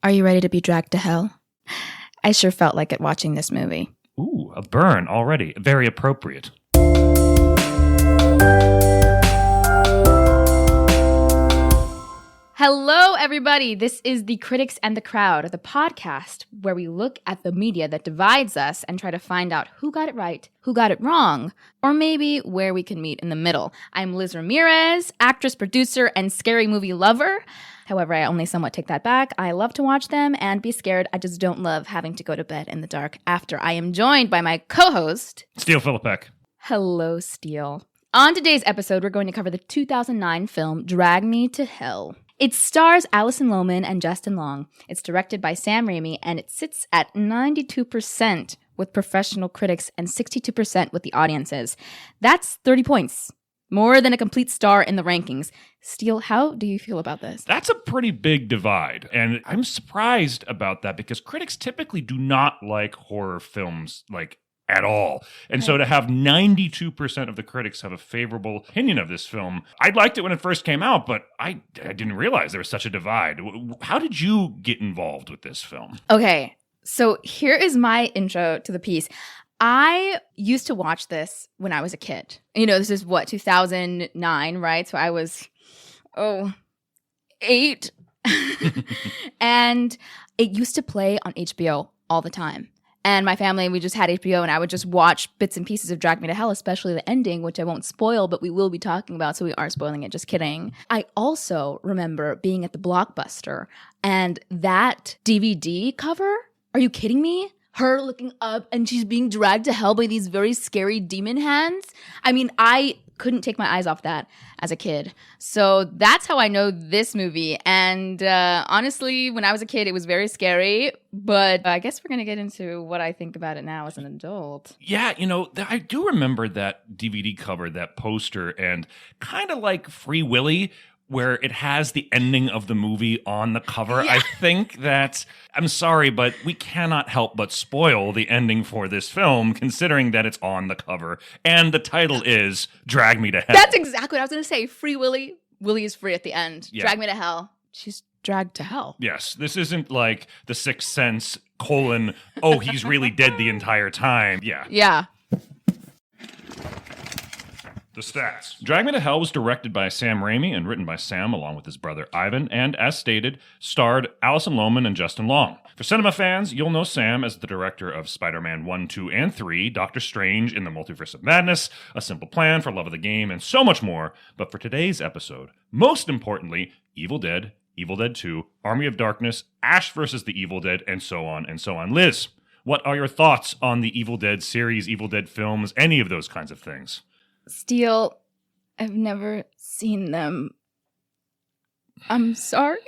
Are you ready to be dragged to hell? I sure felt like it watching this movie. Ooh, a burn already. Very appropriate. Hello, everybody. This is The Critics and the Crowd, the podcast where we look at the media that divides us and try to find out who got it right, who got it wrong, or maybe where we can meet in the middle. I'm Liz Ramirez, actress, producer, and scary movie lover. However, I only somewhat take that back. I love to watch them and be scared. I just don't love having to go to bed in the dark after. I am joined by my co-host, Steele Philippek. Hello, Steele. On today's episode, we're going to cover the 2009 film Drag Me to Hell. It stars Alison Lohman and Justin Long. It's directed by Sam Raimi, and it sits at 92% with professional critics and 62% with the audiences. That's 30 points. More than a complete star in the rankings. Steele, how do you feel about this? That's a pretty big divide, and I'm surprised about that because critics typically do not like horror films at all. And so to have 92% of the critics have a favorable opinion of this film, I liked it when it first came out, but I didn't realize there was such a divide. How did you get involved with this film? Okay, so here is my intro to the piece. I used to watch this when I was a kid. You know, this is 2009, right? So I was, 8. And it used to play on HBO all the time. And my family, we just had HBO, and I would just watch bits and pieces of Drag Me to Hell, especially the ending, which I won't spoil, but we will be talking about, so we are spoiling it, just kidding. I also remember being at the Blockbuster, and that DVD cover, are you kidding me? Her looking up, and she's being dragged to hell by these very scary demon hands. I mean, I couldn't take my eyes off that as a kid. So that's how I know this movie. And honestly, when I was a kid, it was very scary. But I guess we're going to get into what I think about it now as an adult. Yeah, I do remember that DVD cover, that poster, and kind of like Free Willy, where it has the ending of the movie on the cover. Yeah. I think that, I'm sorry, but we cannot help but spoil the ending for this film, considering that it's on the cover. And the title is Drag Me to Hell. That's exactly what I was going to say. Free Willy. Willy is free at the end. Yeah. Drag me to hell. She's dragged to hell. Yes, this isn't like The Sixth Sense, he's really dead the entire time. Yeah. Yeah. The stats. Drag Me to Hell was directed by Sam Raimi and written by Sam along with his brother Ivan, and as stated, starred Alison Lohman and Justin Long. For cinema fans, you'll know Sam as the director of Spider-Man 1, 2, and 3, Doctor Strange in the Multiverse of Madness, A Simple Plan for Love of the Game, and so much more. But for today's episode, most importantly, Evil Dead 2, Army of Darkness, Ash vs. the Evil Dead, and so on and so on. Liz, what are your thoughts on the Evil Dead series, Evil Dead films, any of those kinds of things? Steele, I've never seen them. I'm sorry.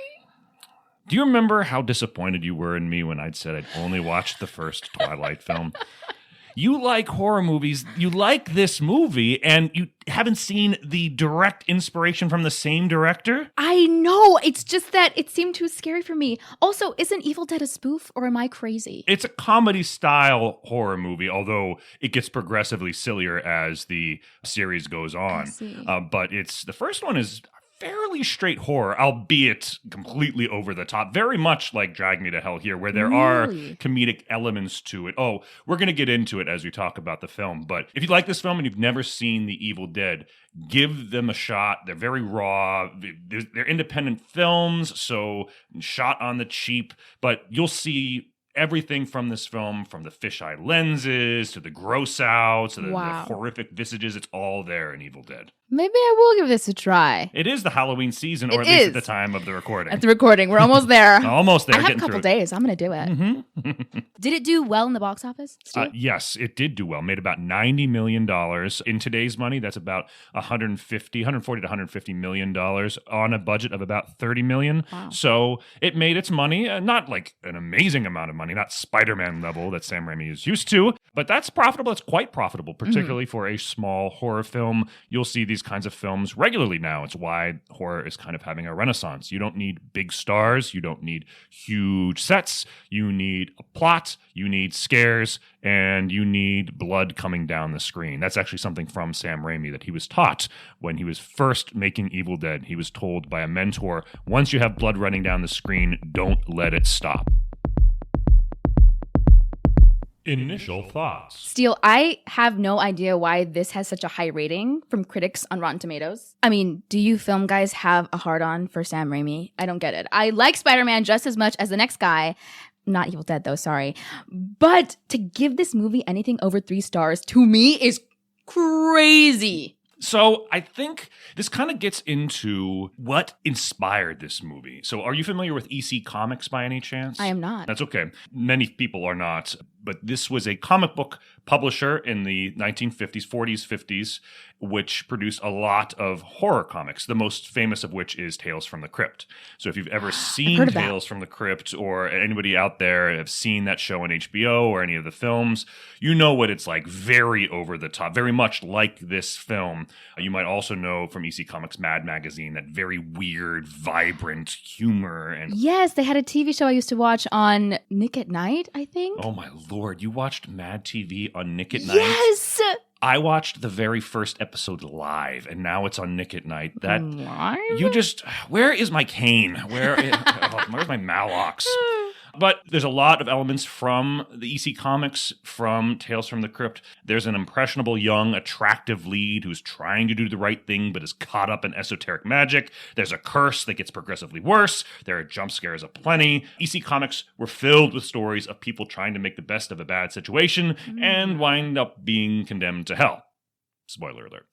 Do you remember how disappointed you were in me when I'd said I'd only watched the first Twilight film? You like horror movies, you like this movie, and you haven't seen the direct inspiration from the same director? I know, it's just that it seemed too scary for me. Also, isn't Evil Dead a spoof, or am I crazy? It's a comedy-style horror movie, although it gets progressively sillier as the series goes on. I see. But the first one is fairly straight horror, albeit completely over the top. Very much like Drag Me to Hell here, where there are comedic elements to it. Oh, we're going to get into it as we talk about the film. But if you like this film and you've never seen The Evil Dead, give them a shot. They're very raw. They're independent films, so shot on the cheap. But you'll see everything from this film, from the fisheye lenses to the gross outs to the horrific visages, it's all there in Evil Dead. Maybe I will give this a try. It is the Halloween season, or at least at the time of the recording. At the recording. We're almost there. Almost there. I have a couple days. I'm going to do it. Mm-hmm. Did it do well in the box office? Yes, it did do well. Made about $90 million. In today's money, that's about $140 to $150 million on a budget of about $30 million. Wow. So it made its money. Not like an amazing amount of money, not Spider-Man level that Sam Raimi is used to, but that's profitable. It's quite profitable, particularly for a small horror film. You'll see these these kinds of films regularly now. It's why horror is kind of having a renaissance. You don't need big stars. You don't need huge sets. You need a plot. You need scares. And you need blood coming down the screen. That's actually something from Sam Raimi that he was taught when he was first making Evil Dead. He was told by a mentor, once you have blood running down the screen, don't let it stop. Initial thoughts. Steele, I have no idea why this has such a high rating from critics on Rotten Tomatoes. I mean, do you film guys have a hard-on for Sam Raimi? I don't get it. I like Spider-Man just as much as the next guy. Not Evil Dead, though, sorry. But to give this movie anything over 3 stars, to me, is crazy. So I think this kind of gets into what inspired this movie. So are you familiar with EC Comics by any chance? I am not. That's okay. Many people are not. But this was a comic book publisher in the 1950s, 40s, 50s, which produced a lot of horror comics, the most famous of which is Tales from the Crypt. So if you've ever seen Tales from the Crypt, or anybody out there have seen that show on HBO or any of the films, you know what it's like. Very over the top, very much like this film. You might also know from EC Comics Mad Magazine, that very weird, vibrant humor. And yes, they had a TV show I used to watch on Nick at Night, I think. Oh my Lord, you watched Mad TV on Nick at Night? Yes! I watched the very first episode live, and now it's on Nick at Night. That live? You just, where is my cane? Where's my Malox? But there's a lot of elements from the EC Comics, from Tales from the Crypt. There's an impressionable, young, attractive lead who's trying to do the right thing but is caught up in esoteric magic. There's a curse that gets progressively worse. There are jump scares aplenty. EC Comics were filled with stories of people trying to make the best of a bad situation and wind up being condemned to hell. Spoiler alert.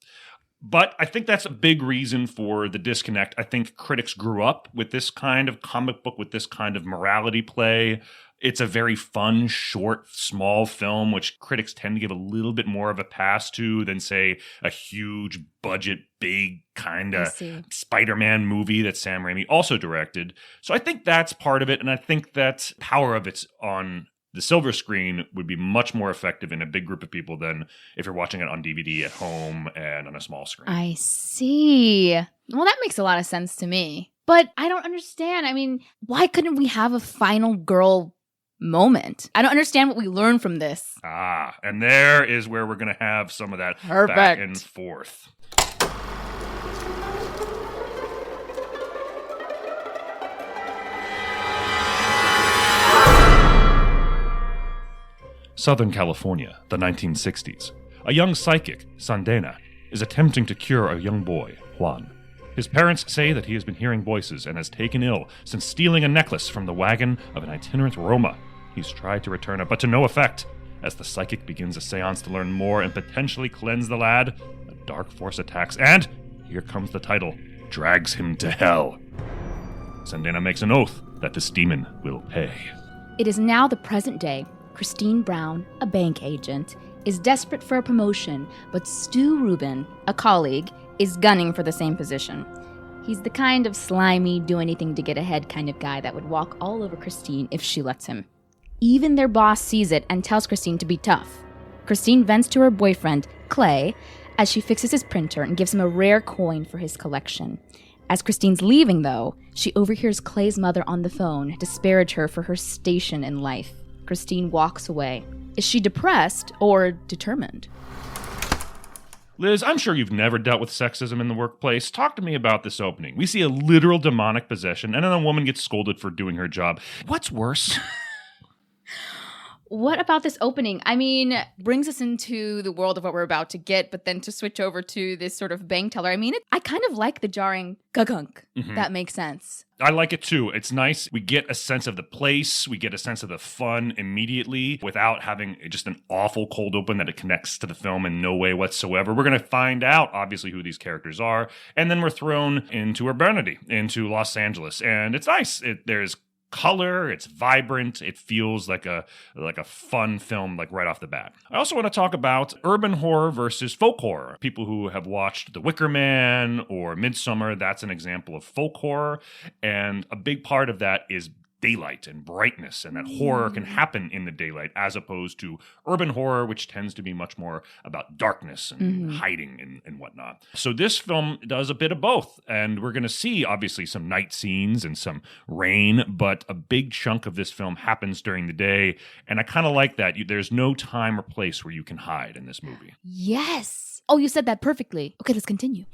But I think that's a big reason for the disconnect. I think critics grew up with this kind of comic book, with this kind of morality play. It's a very fun, short, small film, which critics tend to give a little bit more of a pass to than, say, a huge budget, big kind of Spider-Man movie that Sam Raimi also directed. So I think that's part of it. And I think that power of it's on the silver screen would be much more effective in a big group of people than if you're watching it on DVD at home and on a small screen. I see. Well, that makes a lot of sense to me. But I don't understand. I mean, why couldn't we have a final girl moment? I don't understand what we learned from this. And there is where we're going to have some of that Perfect. Back and forth. Southern California, the 1960s. A young psychic, Sandena, is attempting to cure a young boy, Juan. His parents say that he has been hearing voices and has taken ill since stealing a necklace from the wagon of an itinerant Roma. He's tried to return it, but to no effect. As the psychic begins a seance to learn more and potentially cleanse the lad, a dark force attacks and, here comes the title, drags him to hell. Sandena makes an oath that this demon will pay. It is now the present day. Christine Brown, a bank agent, is desperate for a promotion, but Stu Rubin, a colleague, is gunning for the same position. He's the kind of slimy, do-anything-to-get-ahead kind of guy that would walk all over Christine if she lets him. Even their boss sees it and tells Christine to be tough. Christine vents to her boyfriend, Clay, as she fixes his printer and gives him a rare coin for his collection. As Christine's leaving, though, she overhears Clay's mother on the phone disparage her for her station in life. Christine walks away. Is she depressed or determined? Liz, I'm sure you've never dealt with sexism in the workplace. Talk to me about this opening. We see a literal demonic possession, and then a woman gets scolded for doing her job. What's worse? What about this opening? I mean, brings us into the world of what we're about to get, but then to switch over to this sort of bank teller. I mean, I kind of like the jarring gugunk. That makes sense. I like it too. It's nice. We get a sense of the place. We get a sense of the fun immediately without having just an awful cold open that it connects to the film in no way whatsoever. We're going to find out, obviously, who these characters are. And then we're thrown into urbanity, into Los Angeles. And it's nice. There's color, it's vibrant, it feels like a fun film like right off the bat. I also want to talk about urban horror versus folk horror. People who have watched The Wicker Man or Midsommar, that's an example of folk horror, and a big part of that is daylight and brightness, and that horror can happen in the daylight, as opposed to urban horror, which tends to be much more about darkness and hiding and whatnot. So this film does a bit of both, and we're going to see obviously some night scenes and some rain, but a big chunk of this film happens during the day, and I kind of like that. There's no time or place where you can hide in this movie. Yes. Oh, you said that perfectly. Okay, let's continue.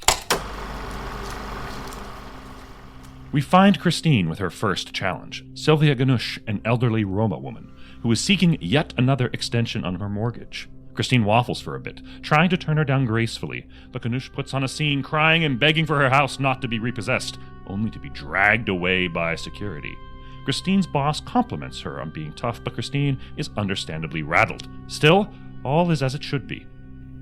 We find Christine with her first challenge, Sylvia Ganush, an elderly Roma woman, who is seeking yet another extension on her mortgage. Christine waffles for a bit, trying to turn her down gracefully, but Ganush puts on a scene crying and begging for her house not to be repossessed, only to be dragged away by security. Christine's boss compliments her on being tough, but Christine is understandably rattled. Still, all is as it should be.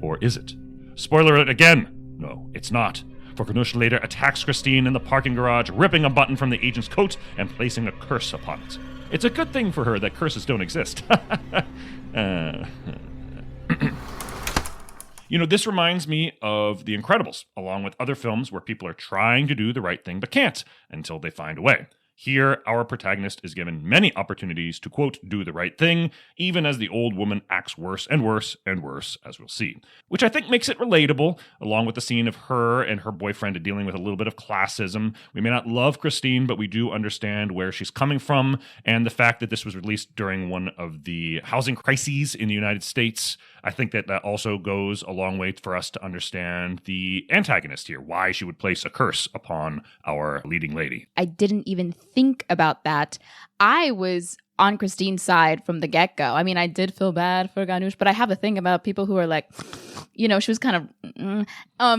Or is it? Spoiler alert again! No, it's not. For Ganush later attacks Christine in the parking garage, ripping a button from the agent's coat and placing a curse upon it. It's a good thing for her that curses don't exist. This reminds me of The Incredibles, along with other films where people are trying to do the right thing but can't until they find a way. Here, our protagonist is given many opportunities to, quote, do the right thing, even as the old woman acts worse and worse and worse, as we'll see. Which I think makes it relatable, along with the scene of her and her boyfriend dealing with a little bit of classism. We may not love Christine, but we do understand where she's coming from, and the fact that this was released during one of the housing crises in the United States. I think that also goes a long way for us to understand the antagonist here, why she would place a curse upon our leading lady. I didn't even think about that. I was on Christine's side from the get-go. I mean, I did feel bad for Ganush, but I have a thing about people who are like, she was kind of,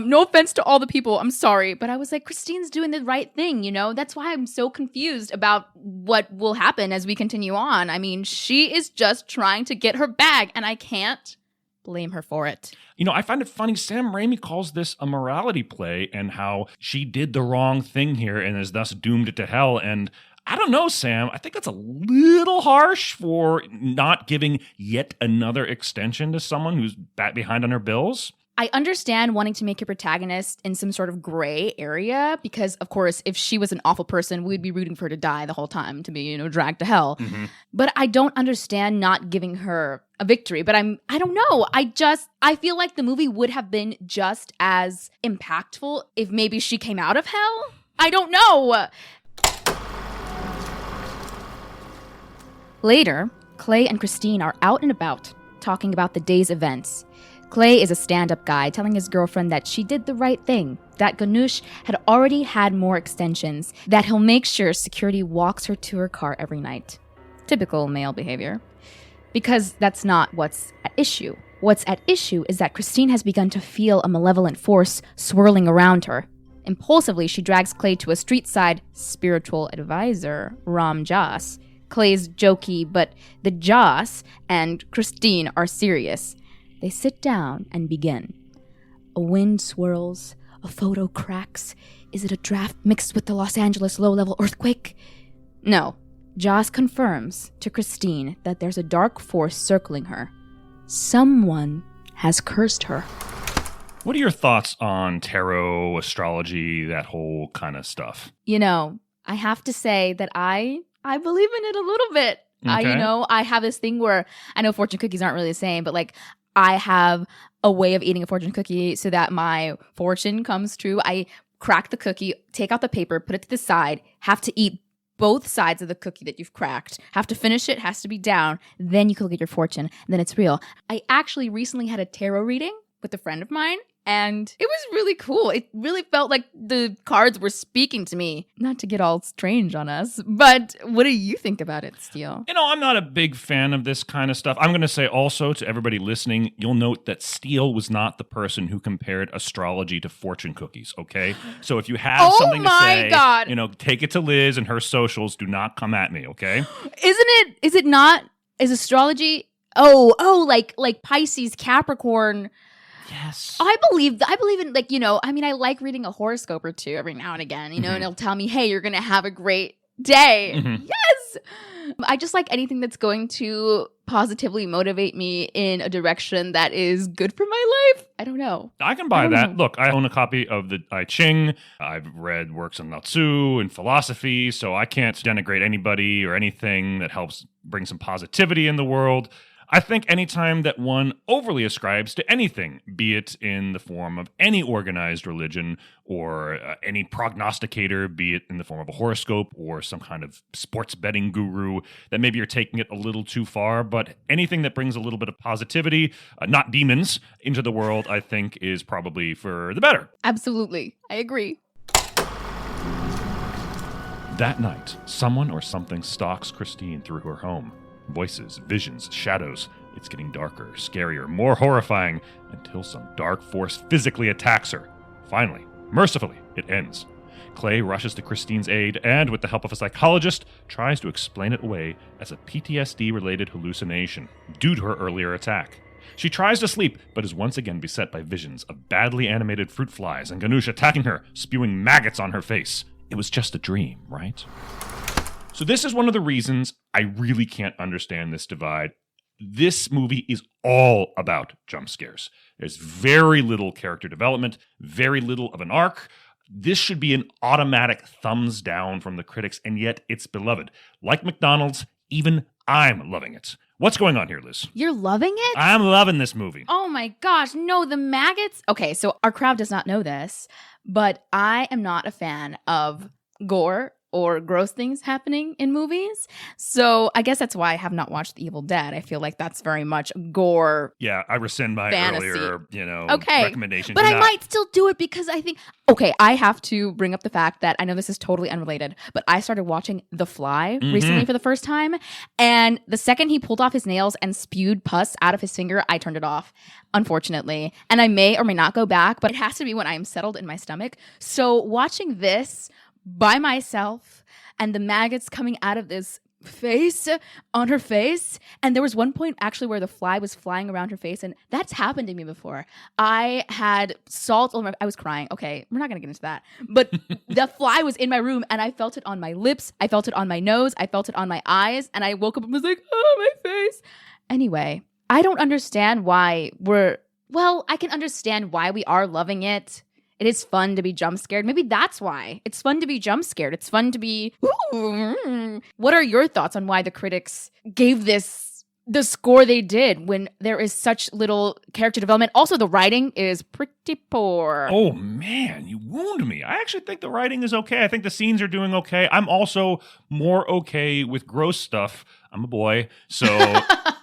no offense to all the people, I'm sorry, but I was like, Christine's doing the right thing, That's why I'm so confused about what will happen as we continue on. I mean, she is just trying to get her bag, and I can't blame her for it. I find it funny, Sam Raimi calls this a morality play and how she did the wrong thing here and is thus doomed to hell. And I don't know, Sam, I think that's a little harsh for not giving yet another extension to someone who's back behind on her bills. I understand wanting to make your protagonist in some sort of gray area because, of course, if she was an awful person, we'd be rooting for her to die the whole time, to be, dragged to hell. Mm-hmm. But I don't understand not giving her a victory. But I don't know. I feel like the movie would have been just as impactful if maybe she came out of hell. I don't know. Later, Clay and Christine are out and about, talking about the day's events. Clay is a stand-up guy telling his girlfriend that she did the right thing, that Ganush had already had more extensions, that he'll make sure security walks her to her car every night. Typical male behavior. Because that's not what's at issue. What's at issue is that Christine has begun to feel a malevolent force swirling around her. Impulsively, she drags Clay to a street-side spiritual advisor, Ram Dass. Clay's jokey, but the Joss and Christine are serious. They sit down and begin. A wind swirls, a photo cracks. Is it a draft mixed with the Los Angeles low-level earthquake? No. Joss confirms to Christine that there's a dark force circling her. Someone has cursed her. What are your thoughts on tarot, astrology, that whole kind of stuff? I have to say that I believe in it a little bit. Okay. I have this thing where I know fortune cookies aren't really the same, but I have a way of eating a fortune cookie so that my fortune comes true. I crack the cookie, take out the paper, put it to the side, have to eat both sides of the cookie that you've cracked, have to finish it, has to be down, then you can look at your fortune, and then it's real. I actually recently had a tarot reading with a friend of mine, and it was really cool. It really felt like the cards were speaking to me. Not to get all strange on us, but what do you think about it, Steele? I'm not a big fan of this kind of stuff. I'm going to say also to everybody listening, you'll note that Steele was not the person who compared astrology to fortune cookies, okay? So if you have something to say, God. Take it to Liz and her socials. Do not come at me, okay? Is it not? Is astrology? Like Pisces, Capricorn. Yes. I believe in I like reading a horoscope or two every now and again, and it'll tell me, hey, you're going to have a great day. Mhm. Yes. I just like anything that's going to positively motivate me in a direction that is good for my life. I don't know. I can buy don't that. know. Look, I own a copy of the I Ching. I've read works on Lao Tzu and philosophy, so I can't denigrate anybody or anything that helps bring some positivity in the world. I think anytime that one overly ascribes to anything, be it in the form of any organized religion or any prognosticator, be it in the form of a horoscope or some kind of sports betting guru, that maybe you're taking it a little too far. But anything that brings a little bit of positivity, not demons, into the world, I think is probably for the better. Absolutely. I agree. That night, someone or something stalks Christine through her home. Voices, visions, shadows. It's getting darker, scarier, more horrifying, until some dark force physically attacks her. Finally, mercifully, it ends. Clay rushes to Christine's aid and, with the help of a psychologist, tries to explain it away as a PTSD-related hallucination due to her earlier attack. She tries to sleep, but is once again beset by visions of badly animated fruit flies and Ganush attacking her, spewing maggots on her face. It was just a dream, right? So this is one of the reasons I really can't understand this divide. This movie is all about jump scares. There's very little character development, very little of an arc. This should be an automatic thumbs down from the critics, and yet it's beloved. Like McDonald's, even I'm loving it. What's going on here, Liz? You're loving it? I'm loving this movie. Oh my gosh. No, the maggots. Okay, so our crowd does not know this, but I am not a fan of gore or gross things happening in movies. So I guess that's why I have not watched The Evil Dead. I feel like that's very much gore. Yeah, I rescind my fantasy. earlier, Okay. recommendation. But Do I not- might still do it because I think, okay, I have to bring up the fact that I know this is totally unrelated, but I started watching The Fly recently for the first time. And the second he pulled off his nails and spewed pus out of his finger, I turned it off, unfortunately. And I may or may not go back, but it has to be when I am settled in my stomach. So watching this by myself and the maggots coming out of this face on her face, and there was one point actually where the fly was flying around her face, and that's happened to me before. I had salt on my, I was crying. Okay, we're not gonna get into that, but the fly was in my room and I felt it on my lips, I felt it on my nose, I felt it on my eyes, and I woke up and was like, oh, my face. Anyway, I don't understand why I can understand why we are loving it. It is fun to be jump scared. Maybe that's why. It's fun to be jump scared. It's fun to be, ooh. What are your thoughts on why the critics gave this the score they did when there is such little character development? Also, the writing is pretty poor. Oh, man, you wound me. I actually think the writing is okay. I think the scenes are doing okay. I'm also more okay with gross stuff. I'm a boy, so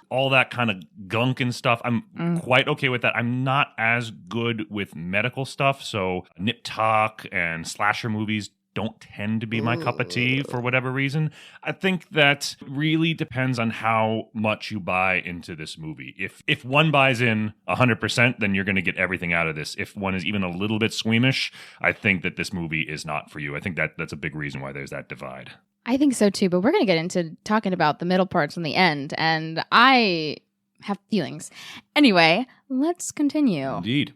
all that kind of gunk and stuff, I'm quite okay with that. I'm not as good with medical stuff, so nip tuck and slasher movies don't tend to be my cup of tea for whatever reason. I think that really depends on how much you buy into this movie. If one buys in 100%, then you're going to get everything out of this. If one is even a little bit squeamish, I think that this movie is not for you. I think that's a big reason why there's that divide. I think so too, but we're going to get into talking about the middle parts in the end, and I have feelings. Anyway, let's continue. Indeed.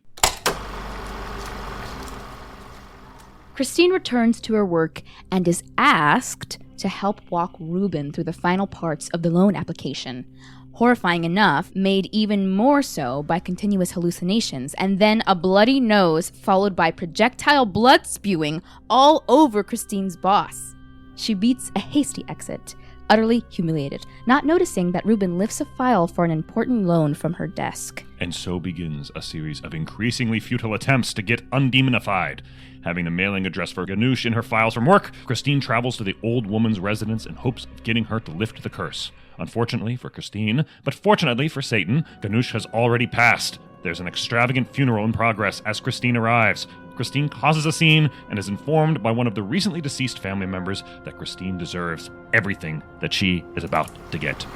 Christine returns to her work and is asked to help walk Ruben through the final parts of the loan application. Horrifying enough, made even more so by continuous hallucinations, and then a bloody nose followed by projectile blood spewing all over Christine's boss. She beats a hasty exit, utterly humiliated, not noticing that Ruben lifts a file for an important loan from her desk. And so begins a series of increasingly futile attempts to get undemonified. Having the mailing address for Ganush in her files from work, Christine travels to the old woman's residence in hopes of getting her to lift the curse. Unfortunately for Christine, but fortunately for Satan, Ganush has already passed. There's an extravagant funeral in progress as Christine arrives. Christine causes a scene and is informed by one of the recently deceased family members that Christine deserves everything that she is about to get.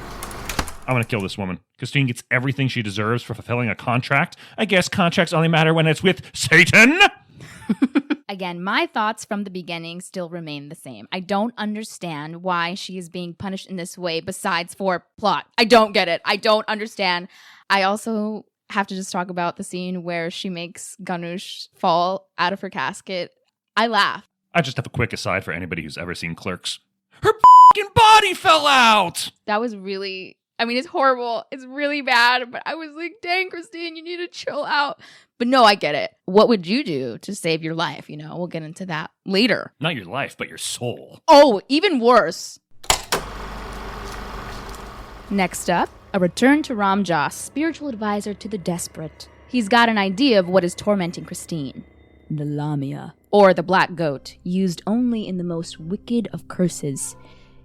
I'm going to kill this woman. Christine gets everything she deserves for fulfilling a contract. I guess contracts only matter when it's with Satan. Again, my thoughts from the beginning still remain the same. I don't understand why she is being punished in this way besides for plot. I don't get it. I don't understand. I also have to just talk about the scene where she makes Ganush fall out of her casket. I laugh. I just have a quick aside for anybody who's ever seen Clerks. money fell out! That was really, I mean, it's horrible. It's really bad. But I was like, dang, Christine, you need to chill out. But no, I get it. What would you do to save your life? We'll get into that later. Not your life, but your soul. Oh, even worse. Next up, a return to Ram Dass, spiritual advisor to the desperate. He's got an idea of what is tormenting Christine. The Lamia, or the black goat, used only in the most wicked of curses.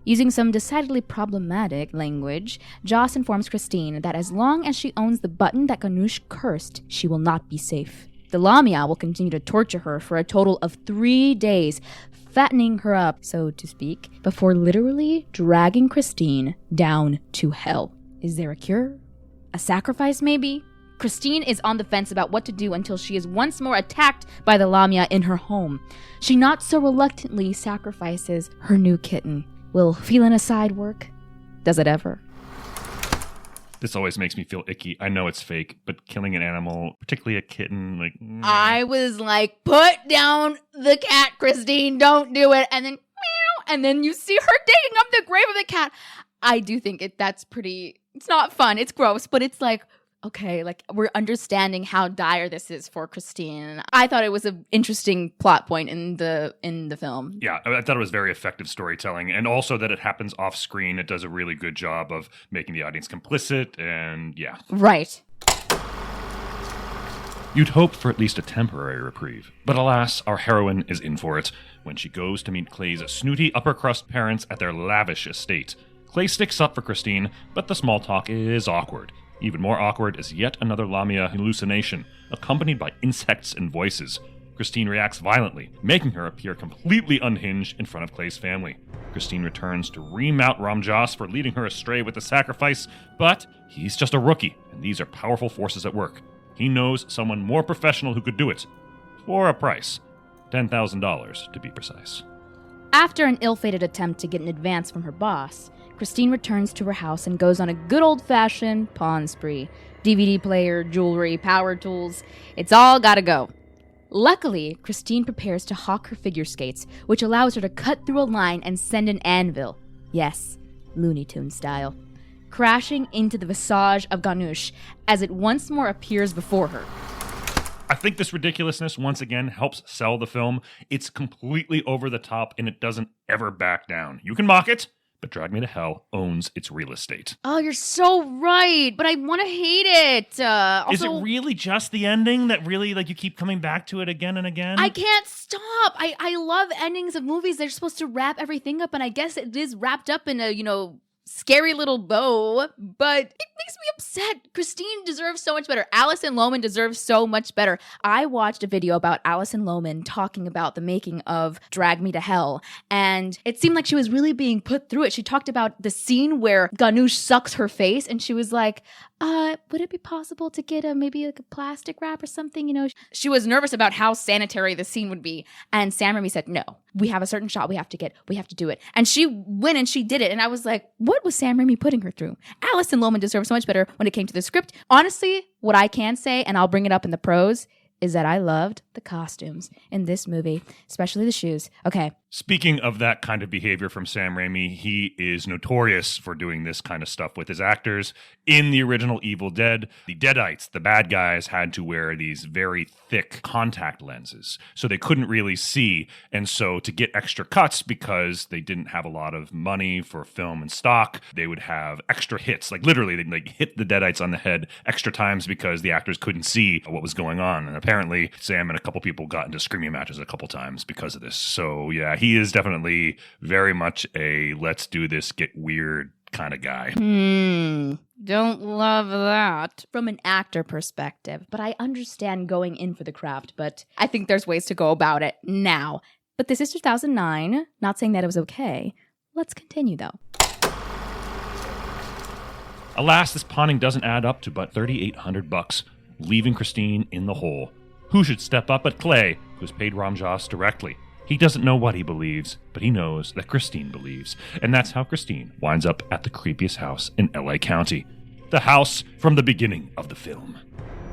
Using some decidedly problematic language, Joss informs Christine that as long as she owns the button that Ganush cursed, she will not be safe. The Lamia will continue to torture her for a total of 3 days, fattening her up, so to speak, before literally dragging Christine down to hell. Is there a cure? A sacrifice, maybe? Christine is on the fence about what to do until she is once more attacked by the Lamia in her home. She not so reluctantly sacrifices her new kitten. Will feeling aside work? Does it ever? This always makes me feel icky. I know it's fake, but killing an animal, particularly a kitten, like... I was like, put down the cat, Christine. Don't do it. And then, meow. And then you see her digging up the grave of the cat. I do think that's pretty... It's not fun. It's gross, but it's like... Okay, like we're understanding how dire this is for Christine. I thought it was an interesting plot point in the film. Yeah, I thought it was very effective storytelling, and also that it happens off screen. It does a really good job of making the audience complicit, and yeah. Right. You'd hope for at least a temporary reprieve, but alas, our heroine is in for it when she goes to meet Clay's snooty upper crust parents at their lavish estate. Clay sticks up for Christine, but the small talk is awkward. Even more awkward is yet another Lamia hallucination, accompanied by insects and voices. Christine reacts violently, making her appear completely unhinged in front of Clay's family. Christine returns to remount Ram Dass for leading her astray with the sacrifice, but he's just a rookie, and these are powerful forces at work. He knows someone more professional who could do it. For a price. $10,000 to be precise. After an ill-fated attempt to get an advance from her boss, Christine returns to her house and goes on a good old-fashioned pawn spree. DVD player, jewelry, power tools, it's all gotta go. Luckily, Christine prepares to hawk her figure skates, which allows her to cut through a line and send an anvil. Yes, Looney Tunes style. Crashing into the visage of Ganush as it once more appears before her. I think this ridiculousness, once again, helps sell the film. It's completely over the top, and it doesn't ever back down. You can mock it, but Drag Me to Hell owns its real estate. Oh, you're so right, but I want to hate it. Is it really just the ending that really, like, you keep coming back to it again and again? I can't stop. I love endings of movies. They're supposed to wrap everything up, and I guess it is wrapped up in a, scary little bow, but it makes me upset. Christine deserves so much better. Alison Lohman deserves so much better. I watched a video about Alison Lohman talking about the making of Drag Me to Hell, and it seemed like she was really being put through it. She talked about the scene where Ganush sucks her face, and she was like, would it be possible to get maybe like a plastic wrap or something? She was nervous about how sanitary the scene would be. And Sam Raimi said, no, we have a certain shot we have to do it. And she went and she did it. And I was like, what was Sam Raimi putting her through? Alison Lohman deserves so much better when it came to the script. Honestly, what I can say, and I'll bring it up in the pros, is that I loved the costumes in this movie, especially the shoes. Okay. Speaking of that kind of behavior from Sam Raimi, he is notorious for doing this kind of stuff with his actors. In the original Evil Dead, the Deadites, the bad guys, had to wear these very thick contact lenses, so they couldn't really see. And so to get extra cuts, because they didn't have a lot of money for film and stock, they would have extra hits. Like literally, they'd hit the Deadites on the head extra times because the actors couldn't see what was going on. And apparently, Sam and a couple people got into screaming matches a couple times because of this. So yeah, he is definitely very much a let's do this, get weird kind of guy. Don't love that from an actor perspective, but I understand going in for the craft, but I think there's ways to go about it now. But this is 2009, not saying that it was okay. Let's continue though. Alas, this pawning doesn't add up to but $3,800, leaving Christine in the hole. Who should step up but Clay, who's paid Ram Dass directly? He doesn't know what he believes, but he knows that Christine believes. And that's how Christine winds up at the creepiest house in LA County. The house from the beginning of the film.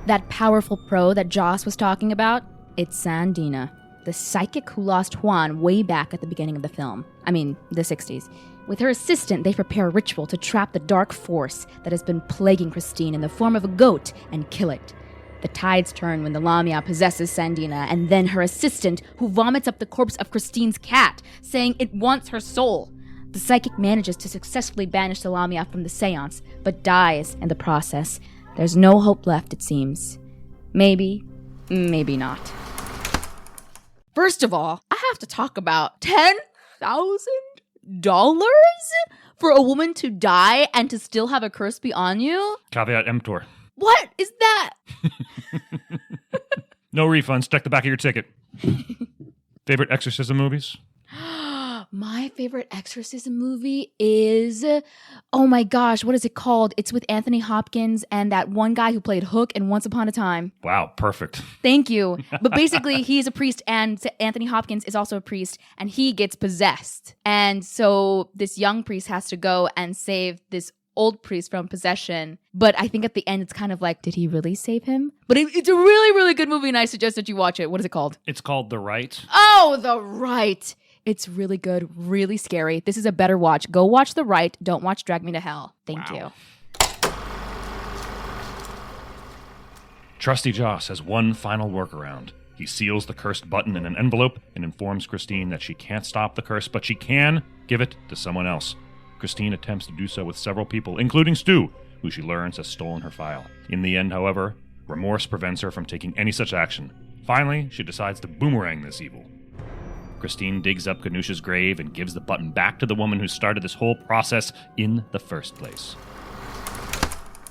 That powerful pro that Joss was talking about, it's Sandina, the psychic who lost Juan way back at the beginning of the film. I mean, the 60s. With her assistant, they prepare a ritual to trap the dark force that has been plaguing Christine in the form of a goat and kill it. The tides turn when the Lamia possesses Sandina, and then her assistant, who vomits up the corpse of Christine's cat, saying it wants her soul. The psychic manages to successfully banish the Lamia from the seance, but dies in the process. There's no hope left, it seems. Maybe, maybe not. First of all, I have to talk about $10,000 for a woman to die and to still have a curse be on you? Caveat emptor. What is that? No refunds. Check the back of your ticket. Favorite exorcism movies? My favorite exorcism movie is, oh my gosh, what is it called? It's with Anthony Hopkins and that one guy who played Hook in Once Upon a Time. Wow, perfect. Thank you. But basically, he's a priest and Anthony Hopkins is also a priest and he gets possessed. And so this young priest has to go and save this old priest from possession. But I think at the end, it's kind of like, did he really save him? But it's a really, really good movie and I suggest that you watch it. What is it called? It's called The Rite. Oh, The Rite. It's really good, really scary. This is a better watch. Go watch The Rite. Don't watch Drag Me to Hell. Thank you. Trusty Joss has one final workaround. He seals the cursed button in an envelope and informs Christine that she can't stop the curse, but she can give it to someone else. Christine attempts to do so with several people, including Stu, who she learns has stolen her file. In the end, however, remorse prevents her from taking any such action. Finally, she decides to boomerang this evil. Christine digs up Ganoush's grave and gives the button back to the woman who started this whole process in the first place.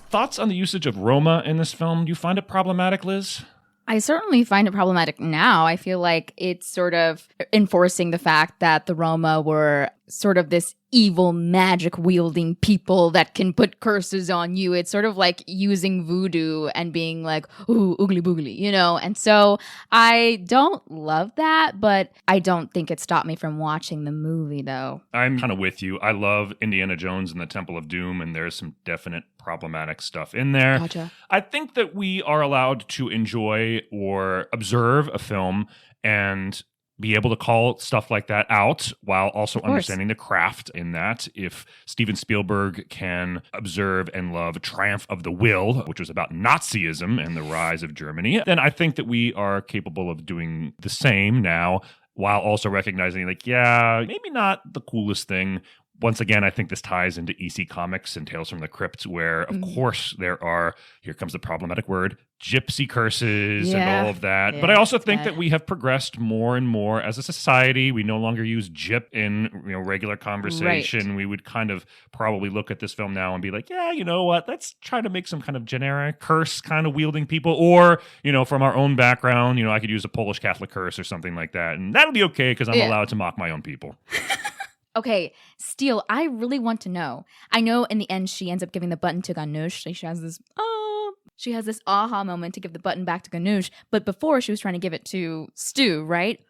Thoughts on the usage of Roma in this film? Do you find it problematic, Liz? I certainly find it problematic now. I feel like it's sort of enforcing the fact that the Roma were sort of this evil magic wielding people that can put curses on you. It's sort of like using voodoo and being like, ooh, oogly boogly, you know? And so I don't love that, but I don't think it stopped me from watching the movie though. I'm kind of with you. I love Indiana Jones and the Temple of Doom, and there's some definite problematic stuff in there. Gotcha. I think that we are allowed to enjoy or observe a film and be able to call stuff like that out while also understanding the craft in that. If Steven Spielberg can observe and love Triumph of the Will, which was about Nazism and the rise of Germany, then I think that we are capable of doing the same now while also recognizing, like, yeah, maybe not the coolest thing. Once again, I think this ties into EC Comics and Tales from the Crypt, where, of course, there are, here comes the problematic word, gypsy curses and all of that. Yeah, but I also think that we have progressed more and more as a society. We no longer use gyp in regular conversation. Right. We would kind of probably look at this film now and be like, yeah, you know what? Let's try to make some kind of generic curse kind of wielding people. Or, from our own background, I could use a Polish Catholic curse or something like that. And that'll be okay because I'm allowed to mock my own people. Okay, Steele, I really want to know. I know in the end she ends up giving the button to Ganoush. She has this aha moment to give the button back to Ganoush, but before she was trying to give it to Stu, right?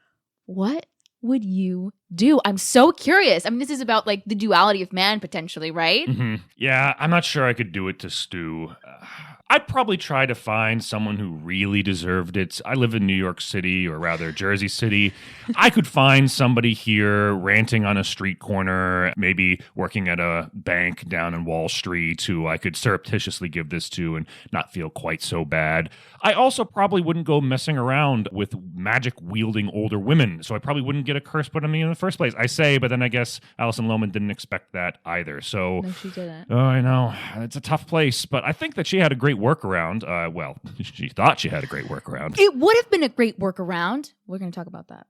What would you do? I'm so curious. I mean, this is about like the duality of man potentially, right? Mm-hmm. Yeah, I'm not sure I could do it to Stu. I'd probably try to find someone who really deserved it. I live in New York City, or rather Jersey City. I could find somebody here ranting on a street corner, maybe working at a bank down in Wall Street, who I could surreptitiously give this to and not feel quite so bad. I also probably wouldn't go messing around with magic-wielding older women, so I probably wouldn't get a curse put on me in the first place. I say, but then I guess Alison Lohman didn't expect that either. So, no, she didn't. Oh, I know. It's a tough place, but I think that she had a great workaround. Well, she thought she had a great workaround. It would have been a great workaround. We're going to talk about that.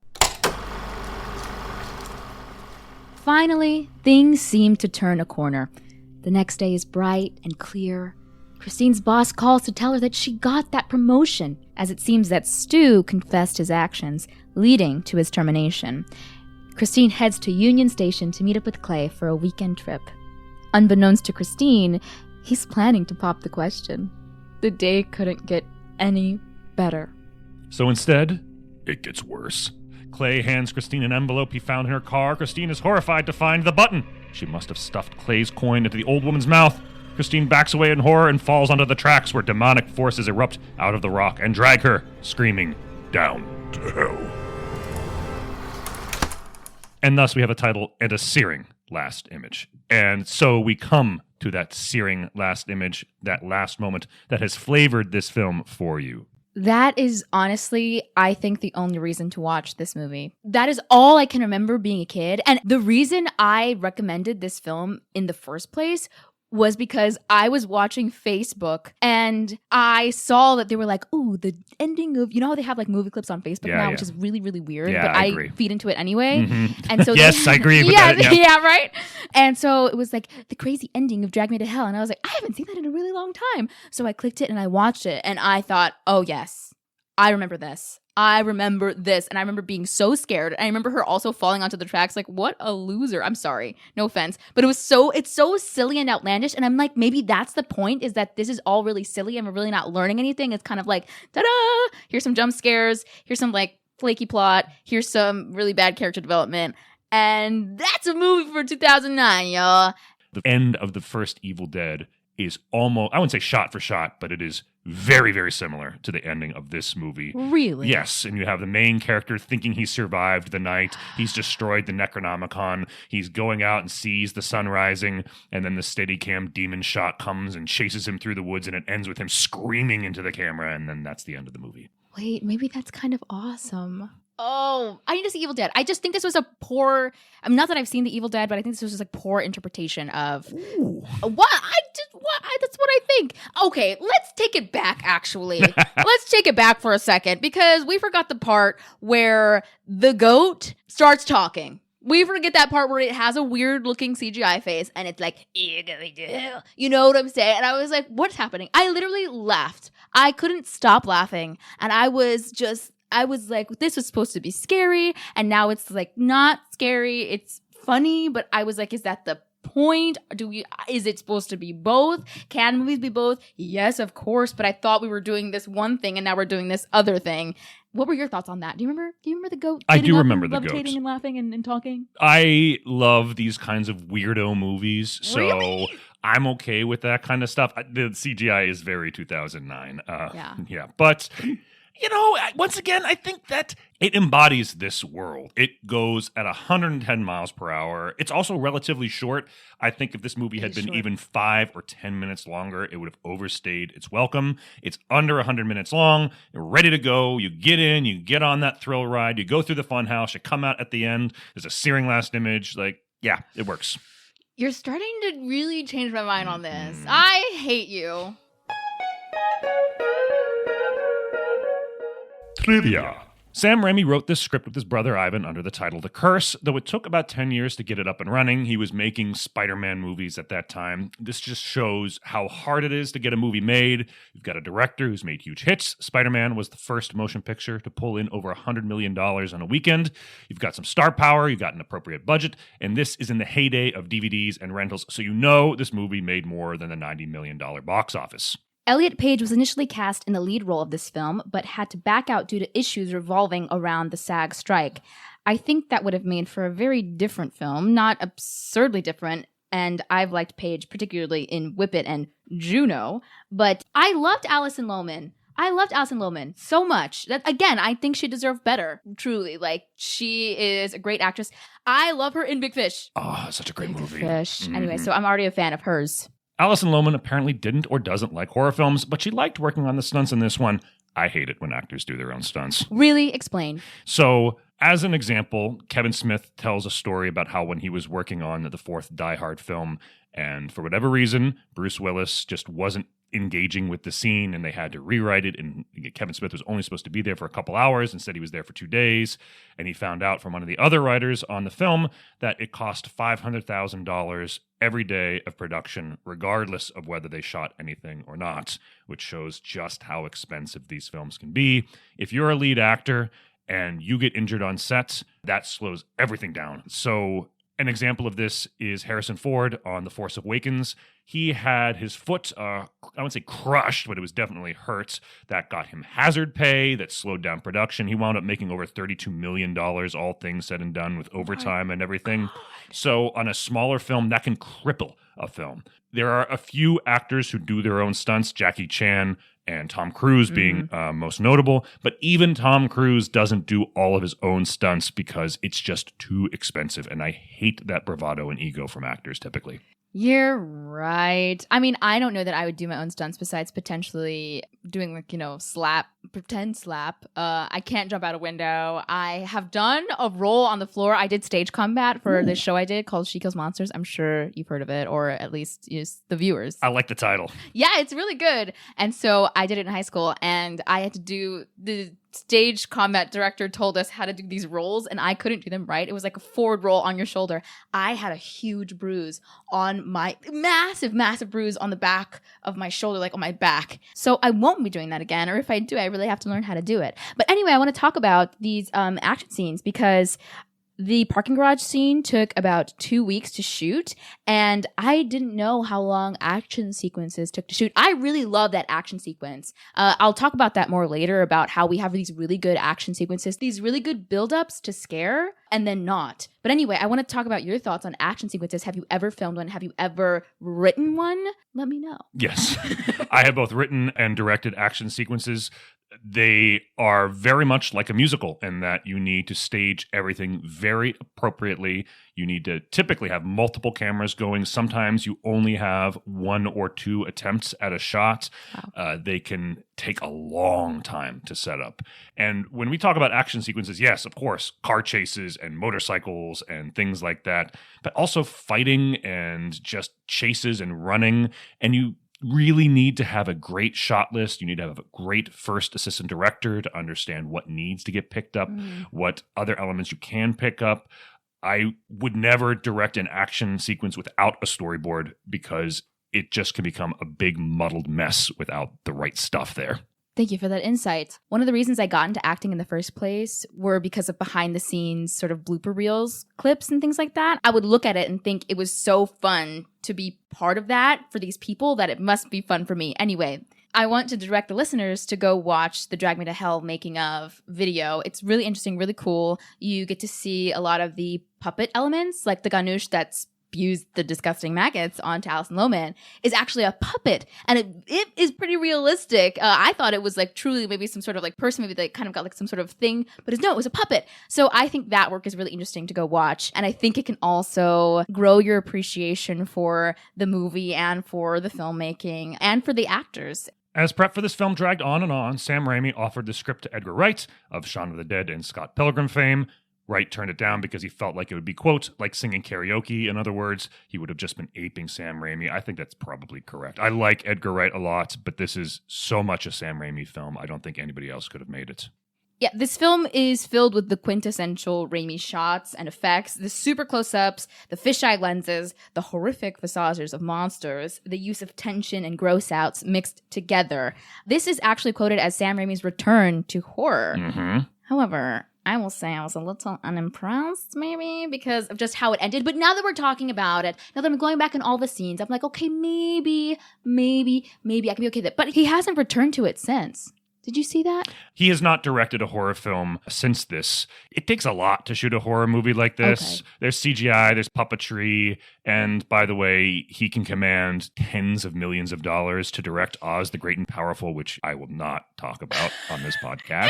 Finally, things seem to turn a corner. The next day is bright and clear. Christine's boss calls to tell her that she got that promotion, as it seems that Stu confessed his actions, leading to his termination. Christine heads to Union Station to meet up with Clay for a weekend trip. Unbeknownst to Christine, he's planning to pop the question. The day couldn't get any better. So instead, it gets worse. Clay hands Christine an envelope he found in her car. Christine is horrified to find the button. She must have stuffed Clay's coin into the old woman's mouth. Christine backs away in horror and falls onto the tracks where demonic forces erupt out of the rock and drag her, screaming, down to hell. And thus we have a title and a searing last image. And so we come to that searing last image, that last moment that has flavored this film for you. That is honestly, I think, the only reason to watch this movie. That is all I can remember being a kid. And the reason I recommended this film in the first place was because I was watching Facebook and I saw that they were like, ooh, the ending of, you know how they have like movie clips on Facebook now, which is really, really weird, but I agree. feed into it anyway. Mm-hmm. And so yes, I agree with that. Yeah. Yeah, right? And so it was like the crazy ending of Drag Me to Hell. And I was like, I haven't seen that in a really long time. So I clicked it and I watched it and I thought, oh yes, I remember this. I remember this. And I remember being so scared. And I remember her also falling onto the tracks like, what a loser. I'm sorry. No offense. But it's so silly and outlandish. And I'm like, maybe that's the point, is that this is all really silly and we're really not learning anything. It's kind of like, ta-da! Here's some jump scares. Here's some like flaky plot. Here's some really bad character development. And that's a movie for 2009, y'all. The end of the first Evil Dead is almost, I wouldn't say shot for shot, but it is very, very similar to the ending of this movie. Really? Yes, and you have the main character thinking he survived the night. He's destroyed the Necronomicon. He's going out and sees the sun rising, and then the Steadicam demon shot comes and chases him through the woods, and it ends with him screaming into the camera, and then that's the end of the movie. Wait, maybe that's kind of awesome. Oh, I need to see Evil Dead. I just think this was a poor, not that I've seen the Evil Dead, but I think this was just like poor interpretation of that's what I think. Okay, let's take it back actually. Let's take it back for a second because we forgot the part where the goat starts talking. We forget that part where it has a weird looking CGI face and it's like, you know what I'm saying? And I was like, what's happening? I literally laughed. I couldn't stop laughing. And I was like, this was supposed to be scary. And now it's like not scary. It's funny. But I was like, is that the point? Is it supposed to be both? Can movies be both? Yes, of course. But I thought we were doing this one thing and now we're doing this other thing. What were your thoughts on that? Do you remember the goat? I do remember the goat. Levitating and laughing and talking. I love these kinds of weirdo movies. So really? I'm okay with that kind of stuff. The CGI is very 2009. Yeah. But you know, once again, I think that it embodies this world. It goes at 110 miles per hour. It's also relatively short. I think if this movie had been even 5 or 10 minutes longer, it would have overstayed its welcome. It's under 100 minutes long. You're ready to go. You get in, you get on that thrill ride, you go through the fun house, you come out at the end. There's a searing last image. Like, yeah, it works. You're starting to really change my mind on this. I hate you. Trivia. Sam Raimi wrote this script with his brother Ivan under the title The Curse, though it took about 10 years to get it up and running. He was making Spider-Man movies at that time. This just shows how hard it is to get a movie made. You've got a director who's made huge hits. Spider-Man was the first motion picture to pull in over $100 million on a weekend. You've got some star power, you've got an appropriate budget, and this is in the heyday of DVDs and rentals, so you know this movie made more than the $90 million box office. Elliot Page was initially cast in the lead role of this film, but had to back out due to issues revolving around the SAG strike. I think that would have made for a very different film, not absurdly different, and I've liked Page particularly in Whip It and Juno, but I loved Alison Lohman. So much. That, again, I think she deserved better, truly. Like, she is a great actress. I love her in Big Fish. Oh, such a great movie. Big Fish. Mm-hmm. Anyway, so I'm already a fan of hers. Alison Lohman apparently didn't or doesn't like horror films, but she liked working on the stunts in this one. I hate it when actors do their own stunts. Really? Explain. So, as an example, Kevin Smith tells a story about how when he was working on the fourth Die Hard film, and for whatever reason, Bruce Willis just wasn't engaging with the scene and they had to rewrite it, and Kevin Smith was only supposed to be there for a couple hours. Instead, he was there for 2 days, and he found out from one of the other writers on the film that it cost $500,000 every day of production, regardless of whether they shot anything or not, which shows just how expensive these films can be. If you're a lead actor and you get injured on set, that slows everything down. So an example of this is Harrison Ford on The Force Awakens. He had his foot, I wouldn't say crushed, but it was definitely hurt. That got him hazard pay, that slowed down production. He wound up making over $32 million, all things said and done, with overtime and everything. So on a smaller film, that can cripple a film. There are a few actors who do their own stunts, Jackie Chan and Tom Cruise being most notable, but even Tom Cruise doesn't do all of his own stunts because it's just too expensive, and I hate that bravado and ego from actors typically. You're right. I mean, I don't know that I would do my own stunts besides potentially doing like, pretend slap. I can't jump out a window. I have done a roll on the floor. I did stage combat for this show I did called She Kills Monsters. I'm sure you've heard of it, or at least the viewers. I like the title. Yeah, it's really good. And so I did it in high school, and I had to do the stage combat director told us how to do these rolls, and I couldn't do them right. It was like a forward roll on your shoulder. I had a huge bruise on my massive bruise on the back of my shoulder, like on my back. So I won't be doing that again, or if I do, I really have to learn how to do it. But anyway, I want to talk about these action scenes because the parking garage scene took about 2 weeks to shoot, and I didn't know how long action sequences took to shoot. I really love that action sequence. I'll talk about that more later, about how we have these really good action sequences, these really good build-ups to scare, and then not. But anyway, I want to talk about your thoughts on action sequences. Have you ever filmed one? Have you ever written one? Let me know. Yes. I have both written and directed action sequences. They are very much like a musical in that you need to stage everything very appropriately. You need to typically have multiple cameras going. Sometimes you only have 1 or 2 attempts at a shot. Wow. They can take a long time to set up. And when we talk about action sequences, yes, of course, car chases and motorcycles and things like that, but also fighting and just chases and running. And you really need to have a great shot list. You need to have a great first assistant director to understand what needs to get picked up, what other elements you can pick up. I would never direct an action sequence without a storyboard because it just can become a big muddled mess without the right stuff there. Thank you for that insight. One of the reasons I got into acting in the first place were because of behind the scenes sort of blooper reels, clips and things like that. I would look at it and think it was so fun to be part of that for these people that it must be fun for me. Anyway, I want to direct the listeners to go watch the Drag Me to Hell making of video. It's really interesting, really cool. You get to see a lot of the puppet elements, like the Ganush that's spews the disgusting maggots onto Alison Lohman is actually a puppet, and it is pretty realistic. I thought it was like truly maybe some sort of like person, maybe they kind of got like some sort of thing, but it was a puppet. So I think that work is really interesting to go watch, and I think it can also grow your appreciation for the movie and for the filmmaking and for the actors. As prep for this film dragged on and on, Sam Raimi offered the script to Edgar Wright of Shaun of the Dead and Scott Pilgrim fame. Wright turned it down because he felt like it would be, quote, like singing karaoke. In other words, he would have just been aping Sam Raimi. I think that's probably correct. I like Edgar Wright a lot, but this is so much a Sam Raimi film. I don't think anybody else could have made it. Yeah, this film is filled with the quintessential Raimi shots and effects, the super close-ups, the fisheye lenses, the horrific visages of monsters, the use of tension and gross-outs mixed together. This is actually quoted as Sam Raimi's return to horror. Mm-hmm. However, I will say I was a little unimpressed, maybe, because of just how it ended. But now that we're talking about it, now that I'm going back in all the scenes, I'm like, okay, maybe I can be okay with it. But he hasn't returned to it since. Did you see that? He has not directed a horror film since this. It takes a lot to shoot a horror movie like this. Okay. There's CGI, there's puppetry, and by the way, he can command tens of millions of dollars to direct Oz the Great and Powerful, which I will not talk about on this podcast.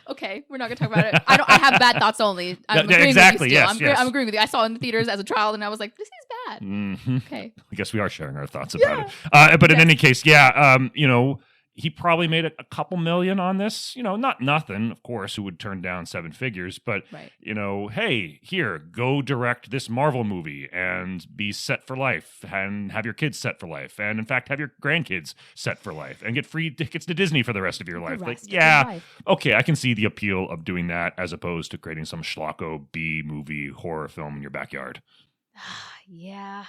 Okay, we're not going to talk about it. I have bad thoughts only. I'm agreeing exactly, with you, Steele. Yes. I'm agreeing with you. I saw it in the theaters as a child, and I was like, this is bad. Mm-hmm. Okay. I guess we are sharing our thoughts about it. But in any case, he probably made a couple million on this. Not nothing, of course, who would turn down 7 figures. But, hey, here, go direct this Marvel movie and be set for life and have your kids set for life. And, in fact, have your grandkids set for life and get free tickets to Disney for the rest of your life. Okay, I can see the appeal of doing that as opposed to creating some schlocko B-movie horror film in your backyard. Yeah.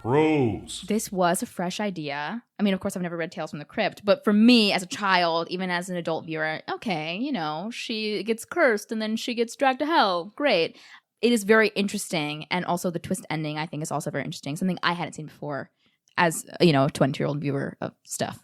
Pros. This was a fresh idea. I mean, of course, I've never read Tales from the Crypt, but for me as a child, even as an adult viewer, okay, she gets cursed and then she gets dragged to hell. Great. It is very interesting. And also the twist ending, I think, is also very interesting. Something I hadn't seen before as, a 20-year-old viewer of stuff.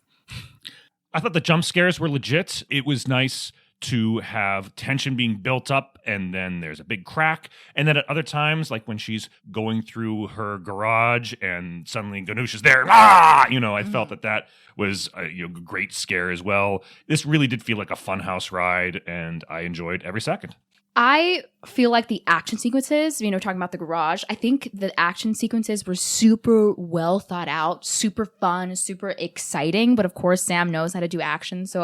I thought the jump scares were legit. It was nice to have tension being built up and then there's a big crack. And then at other times, like when she's going through her garage and suddenly Ganush is there, I felt that was a great scare as well. This really did feel like a funhouse ride, and I enjoyed every second. I feel like the action sequences, talking about the garage, I think the action sequences were super well thought out, super fun, super exciting. But of course, Sam knows how to do action. So,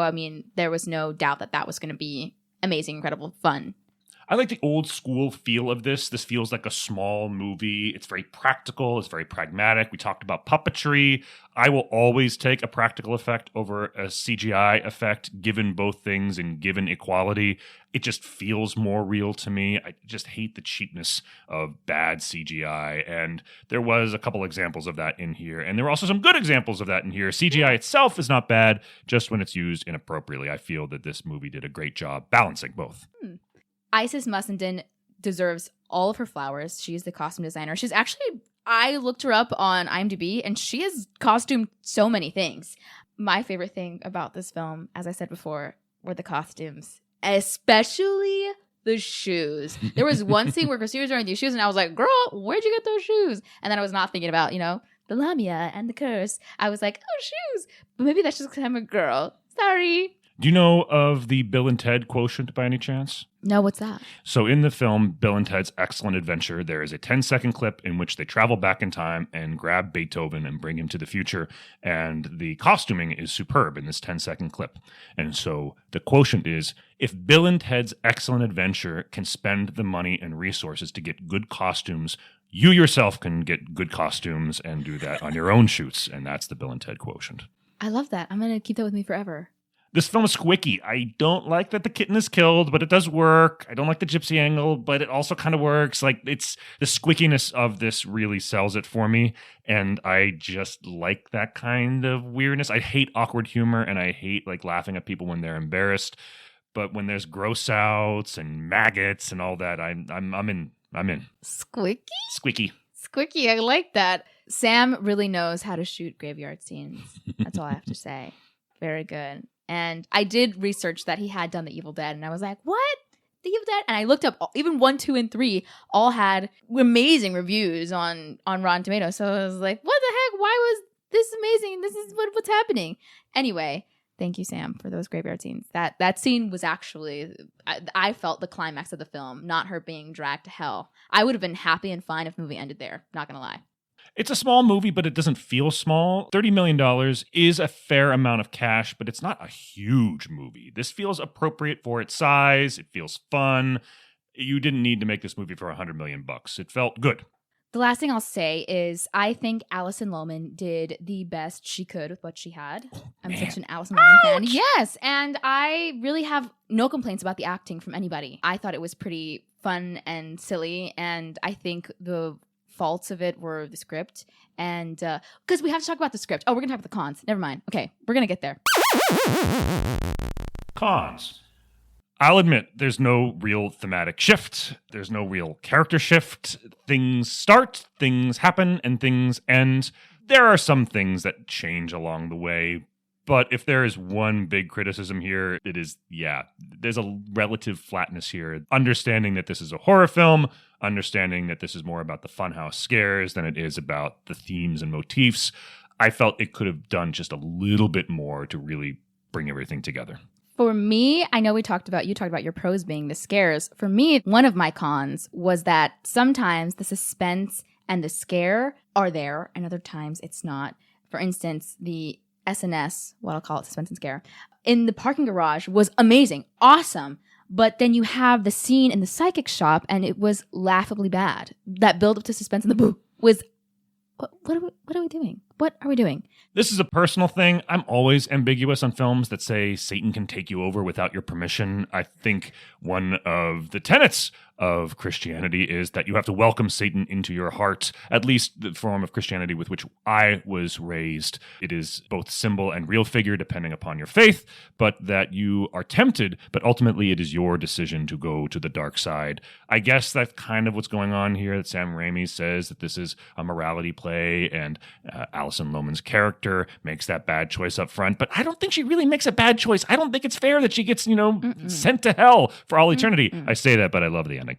there was no doubt that was going to be amazing, incredible, fun. I like the old school feel of this. This feels like a small movie. It's very practical. It's very pragmatic. We talked about puppetry. I will always take a practical effect over a CGI effect, given both things and given equality. It just feels more real to me. I just hate the cheapness of bad CGI. And there was a couple examples of that in here. And there were also some good examples of that in here. CGI itself is not bad, just when it's used inappropriately. I feel that this movie did a great job balancing both. Isis Mussenden deserves all of her flowers. She's the costume designer. She's actually, I looked her up on IMDb, and she has costumed so many things. My favorite thing about this film, as I said before, were the costumes, especially the shoes. There was one scene where Christina was wearing these shoes, and I was like, girl, where'd you get those shoes? And then I was not thinking about, the Lamia and the curse. I was like, oh, shoes. But maybe that's just because I'm a girl. Sorry. Do you know of the Bill and Ted quotient by any chance? No, what's that? So in the film Bill and Ted's Excellent Adventure, there is a 10-second clip in which they travel back in time and grab Beethoven and bring him to the future. And the costuming is superb in this 10-second clip. And so the quotient is, if Bill and Ted's Excellent Adventure can spend the money and resources to get good costumes, you yourself can get good costumes and do that on your own shoots. And that's the Bill and Ted quotient. I love that. I'm going to keep that with me forever. This film is squicky. I don't like that the kitten is killed, but it does work. I don't like the gypsy angle, but it also kind of works. Like, it's the squickiness of this really sells it for me. And I just like that kind of weirdness. I hate awkward humor, and I hate laughing at people when they're embarrassed. But when there's gross outs and maggots and all that, I'm in. Squicky? Squicky. Squicky. I like that. Sam really knows how to shoot graveyard scenes. That's all I have to say. Very good. And I did research that he had done The Evil Dead, and I was like, what? The Evil Dead? And I looked up, even 1, 2, and 3 all had amazing reviews on Rotten Tomatoes. So I was like, what the heck? Why was this amazing? This is what's happening. Anyway, thank you, Sam, for those graveyard scenes. That scene was actually, I felt the climax of the film, not her being dragged to hell. I would have been happy and fine if the movie ended there. Not going to lie. It's a small movie, but it doesn't feel small. $30 million is a fair amount of cash, but it's not a huge movie. This feels appropriate for its size. It feels fun. You didn't need to make this movie for $100 million. It felt good. The last thing I'll say is I think Alison Lohman did the best she could with what she had. I'm such an Alison Lohman fan. Yes, and I really have no complaints about the acting from anybody. I thought it was pretty fun and silly, and I think the faults of it were the script, and because we have to talk about the script. Oh, we're gonna talk about the cons. Never mind. Okay, we're gonna get there. Cons. I'll admit there's no real thematic shift. There's no real character shift. Things start, things happen, and things end. There are some things that change along the way, but if there is one big criticism here, it is, there's a relative flatness here. Understanding that this is a horror film, understanding that this is more about the funhouse scares than it is about the themes and motifs, I felt it could have done just a little bit more to really bring everything together. For me, I know you talked about your pros being the scares. For me, one of my cons was that sometimes the suspense and the scare are there, and other times it's not. For instance, the SNS, what I'll call it, suspense and scare, in the parking garage was amazing, awesome. But then you have the scene in the psychic shop, and it was laughably bad. That build up to suspense and the boo was, what are we doing? What are we doing? This is a personal thing. I'm always ambiguous on films that say Satan can take you over without your permission. I think one of the tenets of Christianity is that you have to welcome Satan into your heart, at least the form of Christianity with which I was raised. It is both symbol and real figure depending upon your faith, but that you are tempted, but ultimately it is your decision to go to the dark side. I guess that's kind of what's going on here, that Sam Raimi says that this is a morality play, and Alison Lohman's character makes that bad choice up front, but I don't think she really makes a bad choice. I don't think it's fair that she gets, sent to hell for all eternity. I say that, but I love the ending.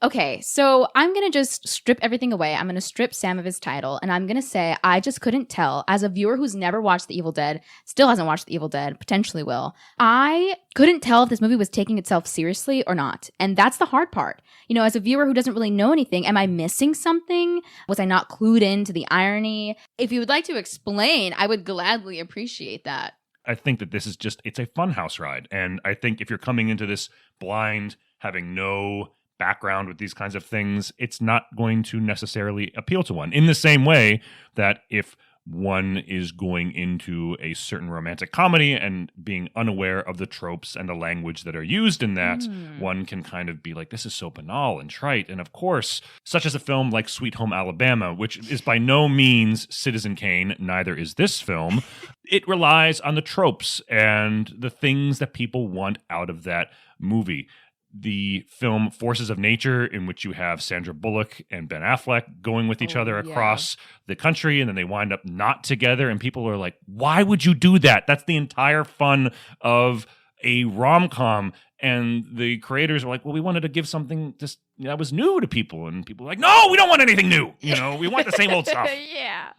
Okay, so I'm going to just strip everything away. I'm going to strip Sam of his title, and I'm going to say I just couldn't tell. As a viewer who's never watched The Evil Dead, still hasn't watched The Evil Dead, potentially will, I couldn't tell if this movie was taking itself seriously or not. And that's the hard part. As a viewer who doesn't really know anything, am I missing something? Was I not clued into the irony? If you would like to explain, I would gladly appreciate that. I think that this is it's a funhouse ride. And I think if you're coming into this blind, having no background with these kinds of things, it's not going to necessarily appeal to one. In the same way that if one is going into a certain romantic comedy and being unaware of the tropes and the language that are used in that, one can kind of be like, this is so banal and trite. And of course, such as a film like Sweet Home Alabama, which is by no means Citizen Kane, neither is this film, it relies on the tropes and the things that people want out of that movie. The film Forces of Nature, in which you have Sandra Bullock and Ben Affleck going with each other across the country, and then they wind up not together, and people are like, why would you do that? That's the entire fun of a rom-com. And the creators were like, well, we wanted to give something just that was new to people. And people were like, no, we don't want anything new. We want the same old stuff. Yeah.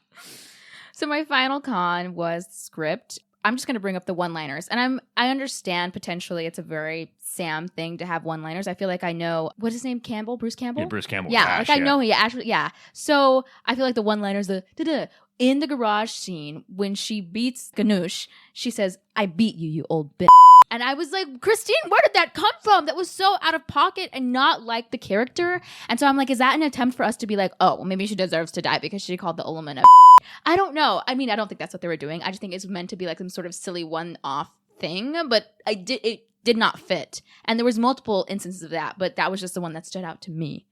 So my final con was script. I'm just going to bring up the one-liners. And I understand potentially it's a very Sam thing to have one-liners. I feel like I know, what's his name? Campbell? Bruce Campbell? Yeah, Bruce Campbell. Yeah, Ash, I know he actually, yeah. So I feel like the one-liners, in the garage scene, when she beats Ganush, she says, I beat you, you old bitch. And I was like, Christine, where did that come from? That was so out of pocket and not like the character. And so I'm like, is that an attempt for us to be like, oh, well, maybe she deserves to die because she called the Ullman a I don't know. I mean, I don't think that's what they were doing. I just think it's meant to be like some sort of silly one-off thing, but it did not fit. And there was multiple instances of that, but that was just the one that stood out to me.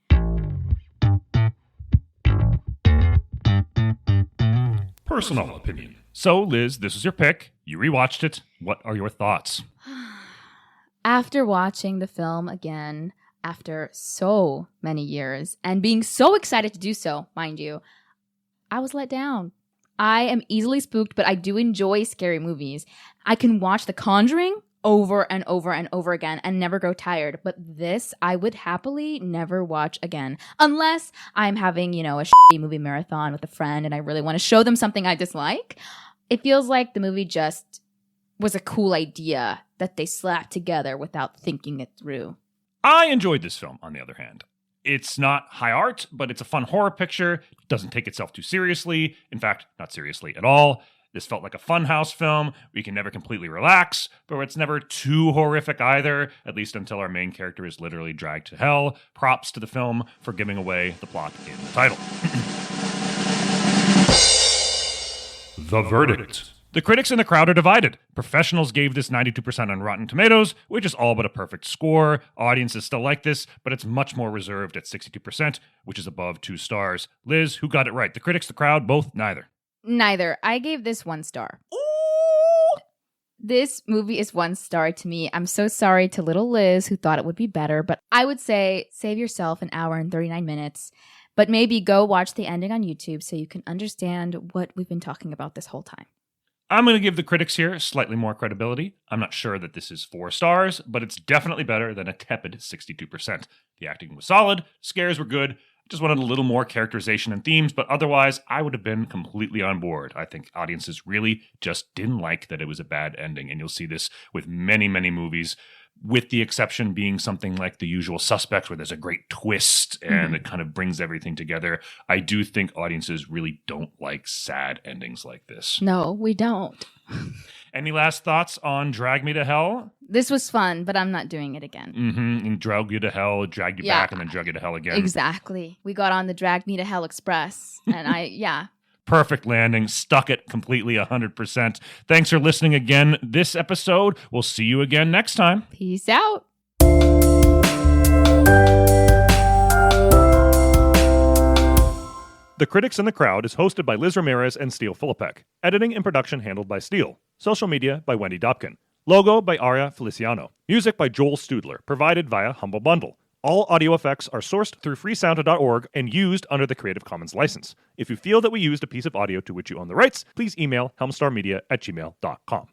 Personal opinion. So, Liz, this is your pick. You rewatched it. What are your thoughts? After watching the film again, after so many years, and being so excited to do so, mind you, I was let down. I am easily spooked, but I do enjoy scary movies. I can watch The Conjuring over and over and over again and never grow tired. But this, I would happily never watch again. Unless I'm having, a shitty movie marathon with a friend and I really want to show them something I dislike. It feels like the movie just was a cool idea that they slapped together without thinking it through. I enjoyed this film, on the other hand. It's not high art, but it's a fun horror picture. It doesn't take itself too seriously. In fact, not seriously at all. This felt like a funhouse film. We can never completely relax, but it's never too horrific either, at least until our main character is literally dragged to hell. Props to the film for giving away the plot in the title. The verdict. The critics and the crowd are divided. Professionals gave this 92% on Rotten Tomatoes, which is all but a perfect score. Audiences still like this, but it's much more reserved at 62%, which is above 2 stars. Liz, who got it right? The critics, the crowd, both? Neither. Neither. I gave this 1 star. Ooh! This movie is 1 star to me. I'm so sorry to little Liz who thought it would be better, but I would say save yourself an hour and 39 minutes, but maybe go watch the ending on YouTube so you can understand what we've been talking about this whole time. I'm going to give the critics here slightly more credibility. I'm not sure that this is 4 stars, but it's definitely better than a tepid 62%. The acting was solid, scares were good, just wanted a little more characterization and themes, but otherwise, I would have been completely on board. I think audiences really just didn't like that it was a bad ending, and you'll see this with many, many movies, with the exception being something like The Usual Suspects, where there's a great twist and it kind of brings everything together. I do think audiences really don't like sad endings like this. No, we don't. Any last thoughts on Drag Me to Hell? This was fun, but I'm not doing it again. And drag you to hell, drag you back, and then drag you to hell again. Exactly. We got on the Drag Me to Hell Express, and Perfect landing. Stuck it completely 100%. Thanks for listening again this episode. We'll see you again next time. Peace out. The Critics and the Crowd is hosted by Liz Ramirez and Steele Philippek. Editing and production handled by Steele. Social media by Wendy Dobkin. Logo by Aria Feliciano. Music by Joel Studler, provided via Humble Bundle. All audio effects are sourced through freesound.org and used under the Creative Commons license. If you feel that we used a piece of audio to which you own the rights, please email helmstarmedia@gmail.com.